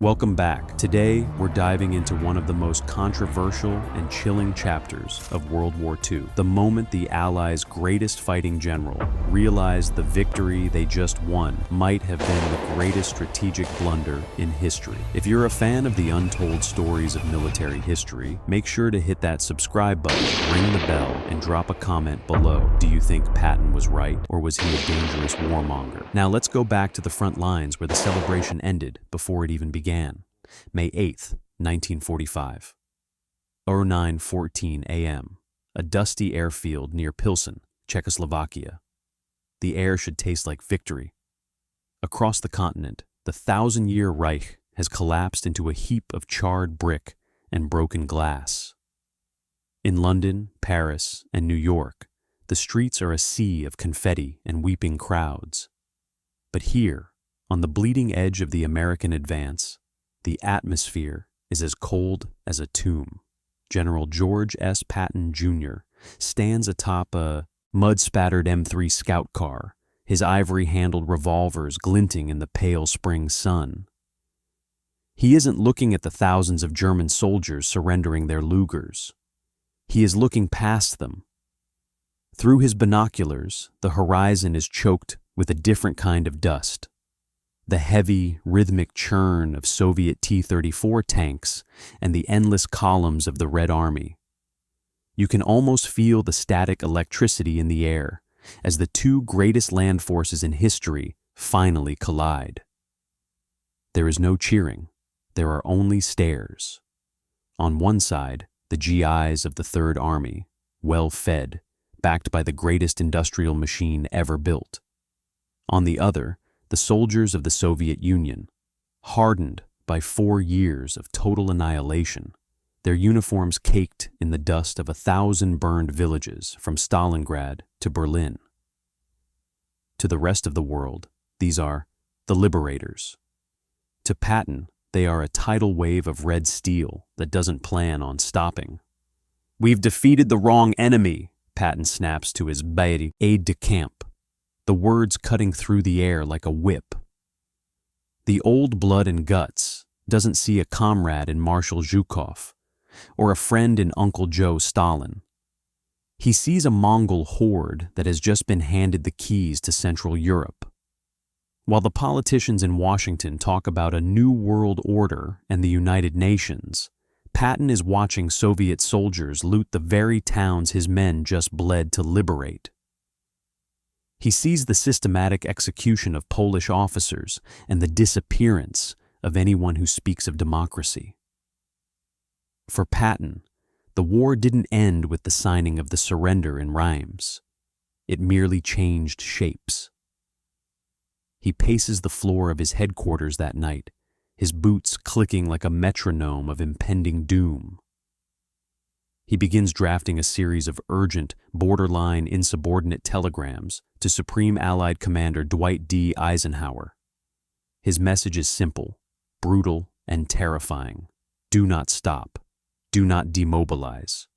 Welcome back. Today, we're diving into one of the most controversial and chilling chapters of World War II. The moment the Allies' greatest fighting general realized the victory they just won might have been the greatest strategic blunder in history. If you're a fan of the untold stories of military history, make sure to hit that subscribe button, ring the bell, and drop a comment below. Do you think Patton was right, or was he a dangerous warmonger? Now let's go back to the front lines where the celebration ended before it even began. May 8th, 1945. 09:14 a.m. A dusty airfield near Pilsen, Czechoslovakia. The air should taste like victory. Across the continent, the thousand-year Reich has collapsed into a heap of charred brick and broken glass. In London, Paris, and New York, the streets are a sea of confetti and weeping crowds. But here, on the bleeding edge of the American advance, the atmosphere is as cold as a tomb. General George S. Patton Jr. stands atop a mud-spattered M3 scout car, his ivory-handled revolvers glinting in the pale spring sun. He isn't looking at the thousands of German soldiers surrendering their Lugers. He is looking past them. Through his binoculars, the horizon is choked with a different kind of dust. The heavy, rhythmic churn of Soviet T-34 tanks and the endless columns of the Red Army. You can almost feel the static electricity in the air as the two greatest land forces in history finally collide. There is no cheering. There are only stares. On one side, the GIs of the Third Army, well-fed, backed by the greatest industrial machine ever built. On the other, the soldiers of the Soviet Union, hardened by 4 years of total annihilation, their uniforms caked in the dust of 1,000 burned villages from Stalingrad to Berlin. To the rest of the world, these are the liberators. To Patton, they are a tidal wave of red steel that doesn't plan on stopping. "We've defeated the wrong enemy," Patton snaps to his aide-de-camp, the words cutting through the air like a whip. The old blood and guts doesn't see a comrade in Marshal Zhukov or a friend in Uncle Joe Stalin. He sees a Mongol horde that has just been handed the keys to Central Europe. While the politicians in Washington talk about a new world order and the United Nations, Patton is watching Soviet soldiers loot the very towns his men just bled to liberate. He sees the systematic execution of Polish officers and the disappearance of anyone who speaks of democracy. For Patton, the war didn't end with the signing of the surrender in Reims. It merely changed shapes. He paces the floor of his headquarters that night, his boots clicking like a metronome of impending doom. He begins drafting a series of urgent, borderline insubordinate telegrams to Supreme Allied Commander Dwight D. Eisenhower. His message is simple, brutal, and terrifying. Do not stop. Do not demobilize.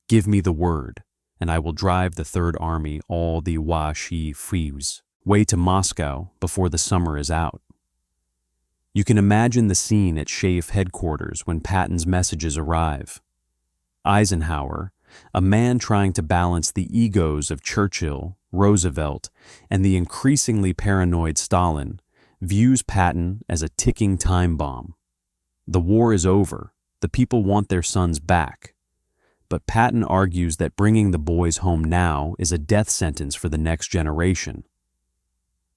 Give me the word, and I will drive the Third Army all the way to Moscow before the summer is out. You can imagine the scene at SHAEF headquarters when Patton's messages arrive. Eisenhower, a man trying to balance the egos of Churchill, Roosevelt, and the increasingly paranoid Stalin, views Patton as a ticking time bomb. The war is over. The people want their sons back. But Patton argues that bringing the boys home now is a death sentence for the next generation.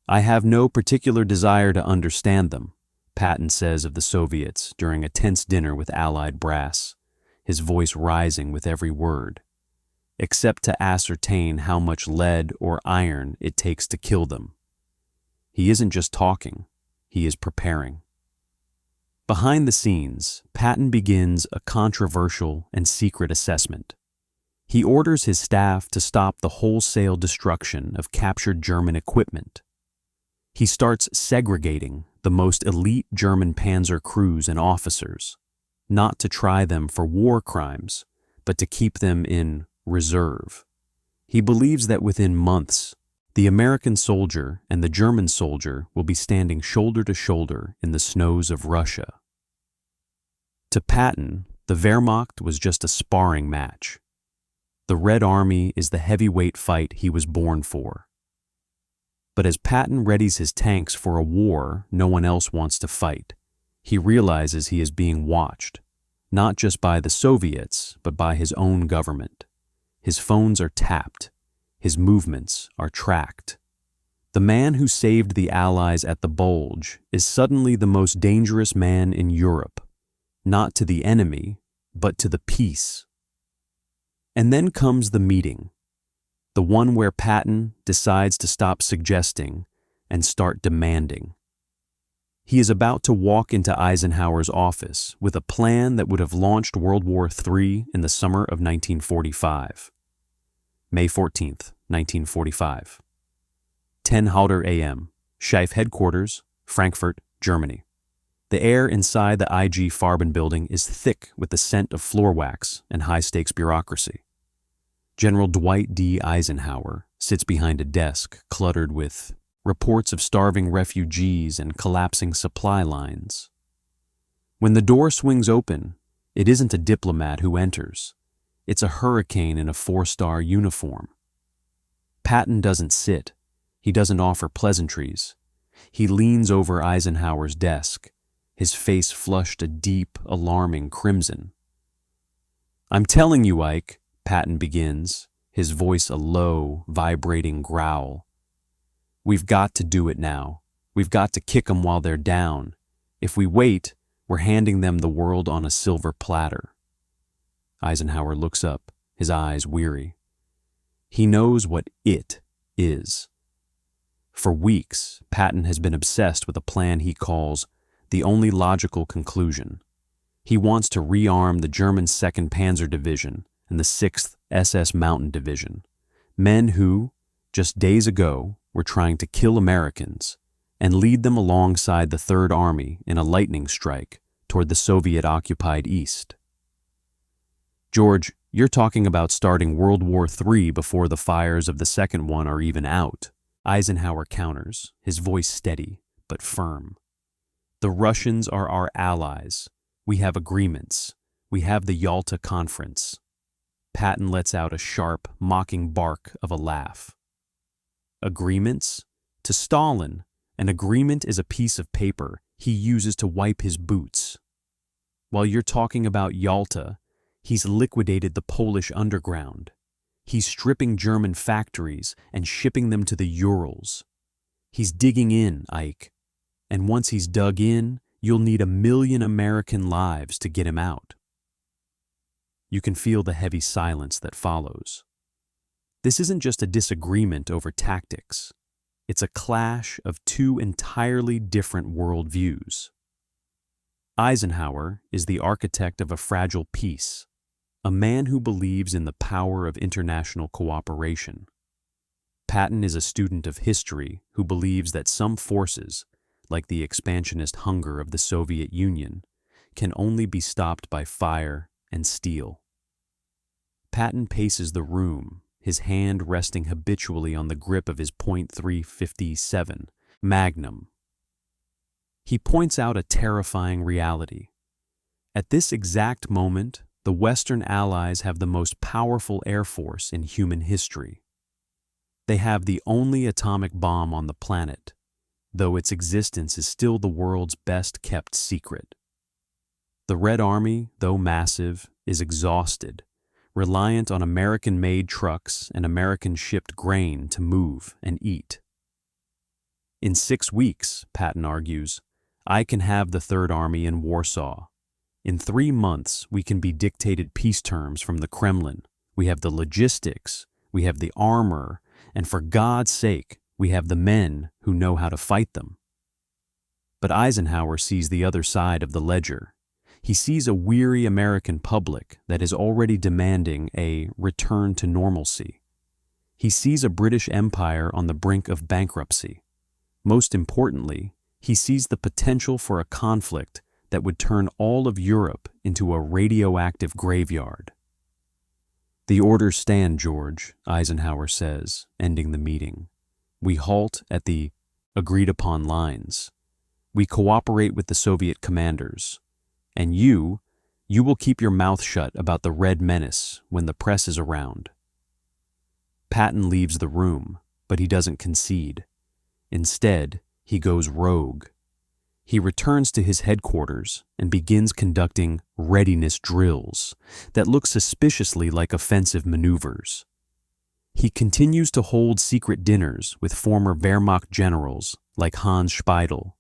"I have no particular desire to understand them," Patton says of the Soviets during a tense dinner with Allied brass, his voice rising with every word, "except to ascertain how much lead or iron it takes to kill them." He isn't just talking, he is preparing. Behind the scenes, Patton begins a controversial and secret assessment. He orders his staff to stop the wholesale destruction of captured German equipment. He starts segregating the most elite German Panzer crews and officers, not to try them for war crimes, but to keep them in reserve. He believes that within months, the American soldier and the German soldier will be standing shoulder to shoulder in the snows of Russia. To Patton, the Wehrmacht was just a sparring match. The Red Army is the heavyweight fight he was born for. But as Patton readies his tanks for a war no one else wants to fight, he realizes he is being watched, not just by the Soviets, but by his own government. His phones are tapped. His movements are tracked. The man who saved the Allies at the Bulge is suddenly the most dangerous man in Europe, not to the enemy, but to the peace. And then comes the meeting, the one where Patton decides to stop suggesting and start demanding. He is about to walk into Eisenhower's office with a plan that would have launched World War III in the summer of 1945. May 14th, 1945. 10:00 a.m., Schiff headquarters, Frankfurt, Germany. The air inside the IG Farben building is thick with the scent of floor wax and high-stakes bureaucracy. General Dwight D. Eisenhower sits behind a desk cluttered with reports of starving refugees and collapsing supply lines. When the door swings open, it isn't a diplomat who enters. It's a hurricane in a 4-star uniform. Patton doesn't sit. He doesn't offer pleasantries. He leans over Eisenhower's desk, his face flushed a deep, alarming crimson. "I'm telling you, Ike," Patton begins, his voice a low, vibrating growl. "We've got to do it now. We've got to kick 'em while they're down. If we wait, we're handing them the world on a silver platter." Eisenhower looks up, his eyes weary. He knows what it is. For weeks, Patton has been obsessed with a plan he calls the only logical conclusion. He wants to rearm the German 2nd Panzer Division and the 6th SS Mountain Division, men who, just days ago, were trying to kill Americans, and lead them alongside the Third Army in a lightning strike toward the Soviet-occupied East. "George, you're talking about starting World War III before the fires of the second one are even out," Eisenhower counters, his voice steady but firm. "The Russians are our allies. We have agreements. We have the Yalta Conference." Patton lets out a sharp, mocking bark of a laugh. Agreements? To Stalin, an agreement is a piece of paper he uses to wipe his boots. While you're talking about Yalta, he's liquidated the Polish underground. He's stripping German factories and shipping them to the Urals. He's digging in, Ike. And once he's dug in, you'll need 1 million American lives to get him out. You can feel the heavy silence that follows. This isn't just a disagreement over tactics. It's a clash of two entirely different worldviews. Eisenhower is the architect of a fragile peace, a man who believes in the power of international cooperation. Patton is a student of history who believes that some forces, like the expansionist hunger of the Soviet Union, can only be stopped by fire and steel. Patton paces the room, his hand resting habitually on the grip of his .357 Magnum. He points out a terrifying reality. At this exact moment, the Western Allies have the most powerful air force in human history. They have the only atomic bomb on the planet, though its existence is still the world's best-kept secret. The Red Army, though massive, is exhausted, reliant on American-made trucks and American-shipped grain to move and eat. In 6 weeks, Patton argues, I can have the Third Army in Warsaw. In 3 months, we can be dictated peace terms from the Kremlin. We have the logistics, we have the armor, and for God's sake, we have the men who know how to fight them. But Eisenhower sees the other side of the ledger. He sees a weary American public that is already demanding a return to normalcy. He sees a British Empire on the brink of bankruptcy. Most importantly, he sees the potential for a conflict that would turn all of Europe into a radioactive graveyard. The orders stand, George, Eisenhower says, ending the meeting. We halt at the agreed-upon lines. We cooperate with the Soviet commanders. And you, You will keep your mouth shut about the Red Menace when the press is around. Patton leaves the room, but he doesn't concede. Instead, he goes rogue. He returns to his headquarters and begins conducting readiness drills that look suspiciously like offensive maneuvers. He continues to hold secret dinners with former Wehrmacht generals like Hans Speidel,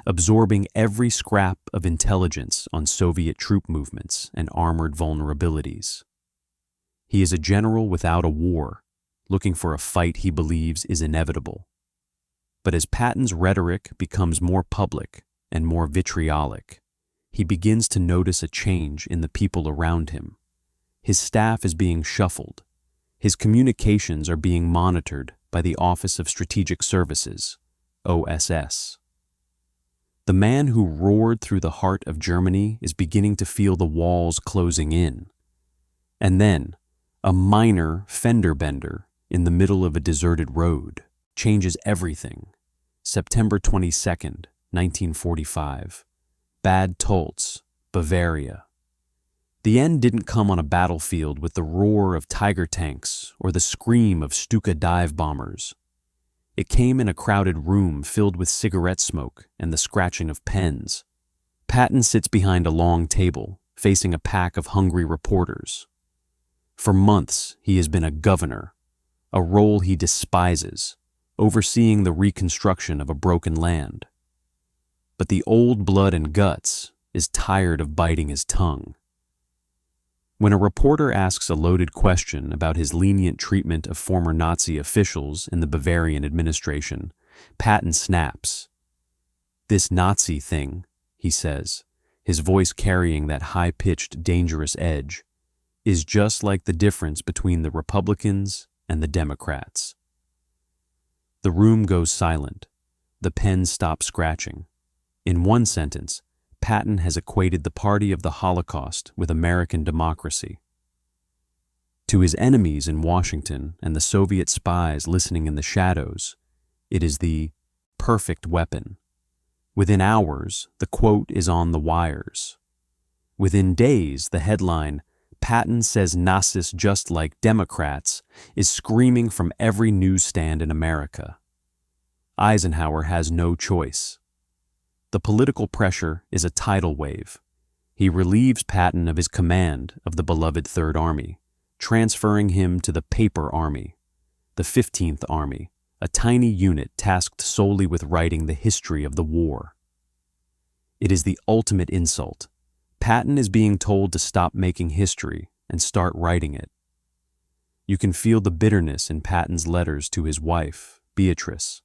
absorbing every scrap of intelligence on Soviet troop movements and armored vulnerabilities. He is a general without a war, looking for a fight he believes is inevitable. But as Patton's rhetoric becomes more public and more vitriolic, he begins to notice a change in the people around him. His staff is being shuffled. His communications are being monitored by the Office of Strategic Services, OSS. The man who roared through the heart of Germany is beginning to feel the walls closing in. And then, a minor fender bender in the middle of a deserted road changes everything. September 22nd, 1945. Bad Tolz, Bavaria. The end didn't come on a battlefield with the roar of Tiger tanks or the scream of Stuka dive bombers. It came in a crowded room filled with cigarette smoke and the scratching of pens. Patton sits behind a long table, facing a pack of hungry reporters. For months, he has been a governor, a role he despises, overseeing the reconstruction of a broken land. But the old blood and guts is tired of biting his tongue. When a reporter asks a loaded question about his lenient treatment of former Nazi officials in the Bavarian administration, Patton snaps. "This Nazi thing," he says, his voice carrying that high-pitched, dangerous edge, "is just like the difference between the Republicans and the Democrats." The room goes silent. The pen stops scratching. In one sentence, Patton has equated the party of the Holocaust with American democracy. To his enemies in Washington and the Soviet spies listening in the shadows, it is the perfect weapon. Within hours, the quote is on the wires. Within days, the headline, "Patton says Nazis just like Democrats," is screaming from every newsstand in America. Eisenhower has no choice. The political pressure is a tidal wave. He relieves Patton of his command of the beloved Third Army, transferring him to the Paper Army, the 15th Army, a tiny unit tasked solely with writing the history of the war. It is the ultimate insult. Patton is being told to stop making history and start writing it. You can feel the bitterness in Patton's letters to his wife, Beatrice.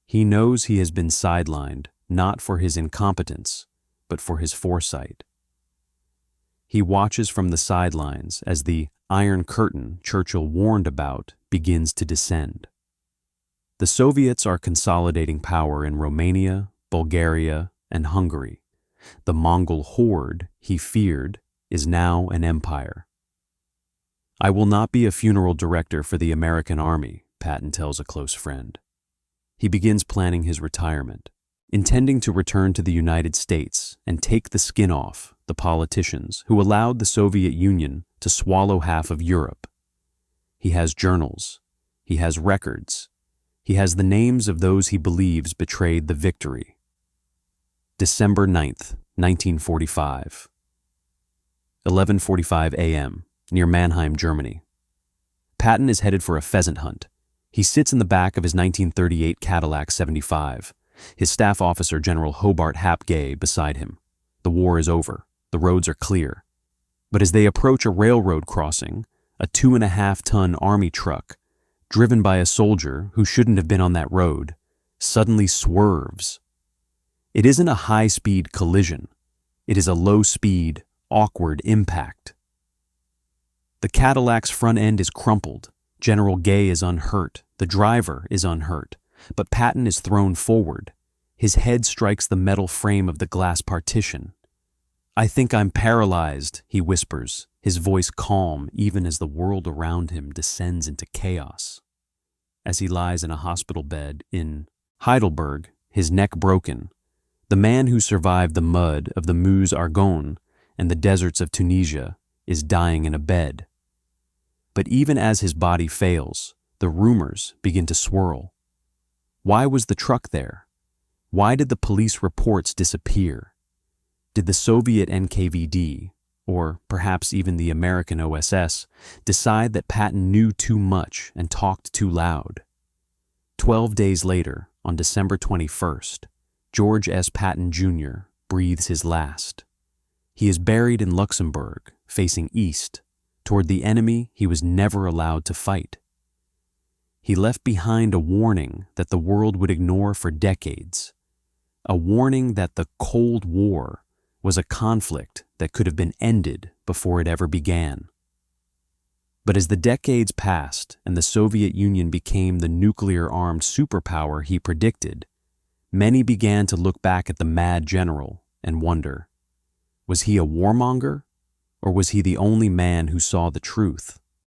He knows he has been sidelined, not for his incompetence, but for his foresight. He watches from the sidelines as the Iron Curtain Churchill warned about begins to descend. The Soviets are consolidating power in Romania, Bulgaria, and Hungary. The Mongol horde he feared is now an empire. "I will not be a funeral director for the American army," Patton tells a close friend. He begins planning his retirement, intending to return to the United States and take the skin off the politicians who allowed the Soviet Union to swallow half of Europe. He has journals. He has records. He has the names of those he believes betrayed the victory. December 9th, 1945. 11:45 a.m., near Mannheim, Germany. Patton is headed for a pheasant hunt. He sits in the back of his 1938 Cadillac 75, his staff officer General Hobart Hap Gay beside him. The war is over. The roads are clear. But as they approach a railroad crossing, a 2.5-ton army truck, driven by a soldier who shouldn't have been on that road, suddenly swerves. It isn't a high-speed collision. It is a low-speed, awkward impact. The Cadillac's front end is crumpled. General Gay is unhurt. The driver is unhurt. But Patton is thrown forward. His head strikes the metal frame of the glass partition. "I think I'm paralyzed," he whispers, his voice calm even as the world around him descends into chaos. As he lies in a hospital bed in Heidelberg, his neck broken, the man who survived the mud of the Meuse Argonne and the deserts of Tunisia, is dying in a bed. But even as his body fails, the rumors begin to swirl. Why was the truck there? Why did the police reports disappear? Did the Soviet NKVD, or perhaps even the American OSS, decide that Patton knew too much and talked too loud? 12 days later, on December 21st, George S. Patton Jr. breathes his last. He is buried in Luxembourg, facing east, toward the enemy he was never allowed to fight. He left behind a warning that the world would ignore for decades, a warning that the Cold War was a conflict that could have been ended before it ever began. But as the decades passed and the Soviet Union became the nuclear-armed superpower he predicted, many began to look back at the mad general and wonder, was he a warmonger, or was he the only man who saw the truth?